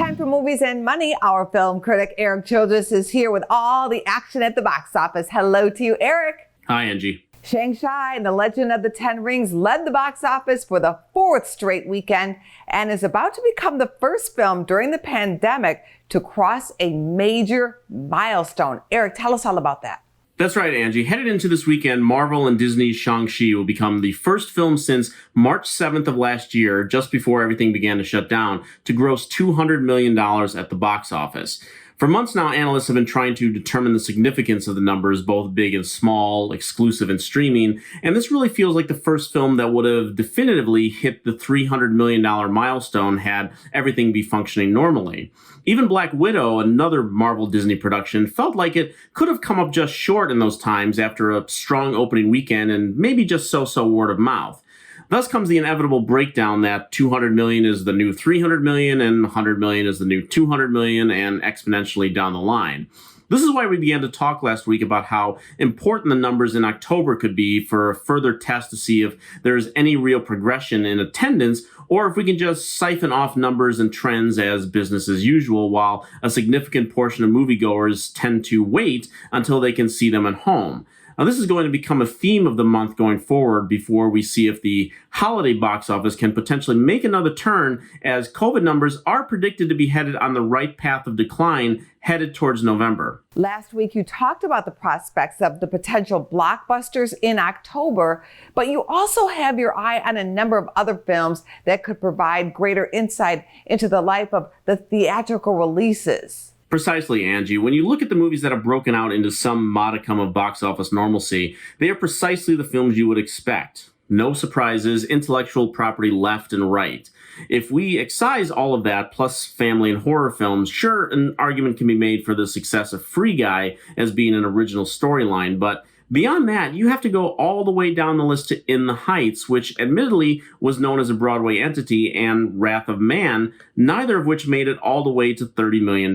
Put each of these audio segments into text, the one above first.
Time for movies and money. Our film critic Erik Childress is here with all the action at the box office. Hello to you, Erik. Hi, Angie. Shang-Chi and the Legend of the Ten Rings led the box office for the fourth straight weekend and is about to become the first film during the pandemic to cross a major milestone. Erik, tell us all about that. That's right, Angie. Headed into this weekend, Marvel and Disney's Shang-Chi will become the first film since March 7th of last year, just before everything began to shut down, to gross $200 million at the box office. For months now, analysts have been trying to determine the significance of the numbers, both big and small, exclusive and streaming, and this really feels like the first film that would have definitively hit the $300 million milestone had everything be functioning normally. Even Black Widow, another Marvel Disney production, felt like it could have come up just short in those times after a strong opening weekend and maybe just so-so word of mouth. Thus comes the inevitable breakdown that 200 million is the new 300 million and 100 million is the new 200 million and exponentially down the line. This is why we began to talk last week about how important the numbers in October could be for a further test to see if there is any real progression in attendance or if we can just siphon off numbers and trends as business as usual while a significant portion of moviegoers tend to wait until they can see them at home. Now, this is going to become a theme of the month going forward before we see if the holiday box office can potentially make another turn as COVID numbers are predicted to be headed on the right path of decline headed towards November. Last week, you talked about the prospects of the potential blockbusters in October, but you also have your eye on a number of other films that could provide greater insight into the life of the theatrical releases. Precisely, Angie. When you look at the movies that have broken out into some modicum of box office normalcy, they are precisely the films you would expect. No surprises, intellectual property left and right. If we excise all of that, plus family and horror films, sure, an argument can be made for the success of Free Guy as being an original storyline, but beyond that, you have to go all the way down the list to In the Heights, which admittedly was known as a Broadway entity, and Wrath of Man, neither of which made it all the way to $30 million.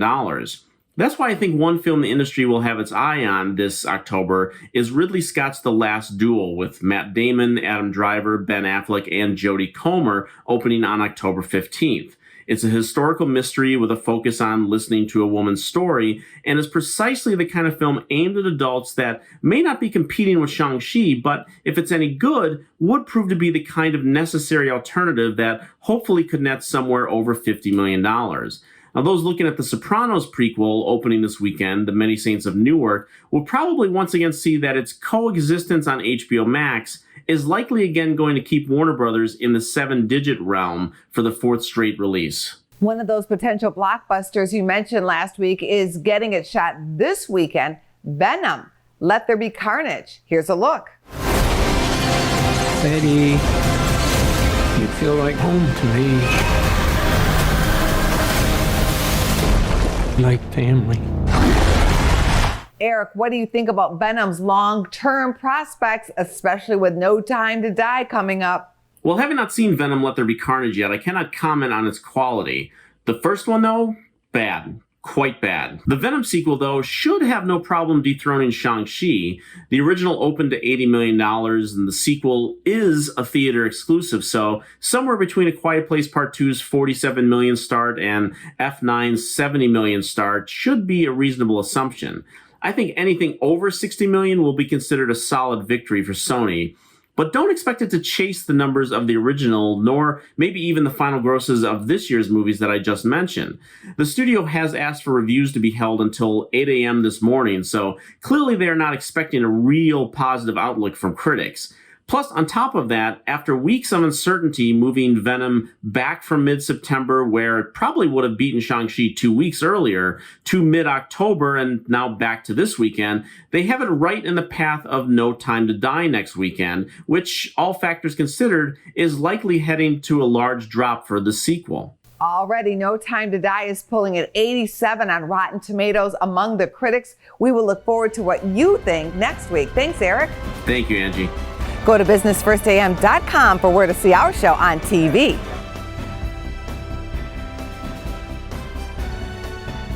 That's why I think one film the industry will have its eye on this October is Ridley Scott's The Last Duel, with Matt Damon, Adam Driver, Ben Affleck, and Jodie Comer opening on October 15th. It's a historical mystery with a focus on listening to a woman's story, and is precisely the kind of film aimed at adults that may not be competing with Shang-Chi, but if it's any good, would prove to be the kind of necessary alternative that hopefully could net somewhere over $50 million. Now, those looking at The Sopranos prequel opening this weekend, The Many Saints of Newark, will probably once again see that its coexistence on HBO Max is likely again going to keep Warner Brothers in the seven-digit realm for the fourth straight release. One of those potential blockbusters you mentioned last week is getting it shot this weekend, Venom, Let There Be Carnage. Here's a look. Betty, you feel like home to me. Like family. Erik, what do you think about Venom's long-term prospects, especially with No Time to Die coming up? Well, having not seen Venom Let There Be Carnage yet, I cannot comment on its quality. The first one, though, bad. Quite bad. The Venom sequel, though, should have no problem dethroning Shang-Chi. The original opened to $80 million, and the sequel is a theater exclusive, so somewhere between A Quiet Place Part 2's $47 million start and F9's $70 million start should be a reasonable assumption. I think anything over $60 million will be considered a solid victory for Sony. But don't expect it to chase the numbers of the original, nor maybe even the final grosses of this year's movies that I just mentioned. The studio has asked for reviews to be held until 8 a.m. this morning, so clearly they are not expecting a real positive outlook from critics. Plus, on top of that, after weeks of uncertainty moving Venom back from mid-September, where it probably would have beaten Shang-Chi 2 weeks earlier, to mid-October and now back to this weekend, they have it right in the path of No Time to Die next weekend, which, all factors considered, is likely heading to a large drop for the sequel. Already, No Time to Die is pulling at 87 on Rotten Tomatoes among the critics. We will look forward to what you think next week. Thanks, Erik. Thank you, Angie. Go to businessfirstam.com for where to see our show on TV.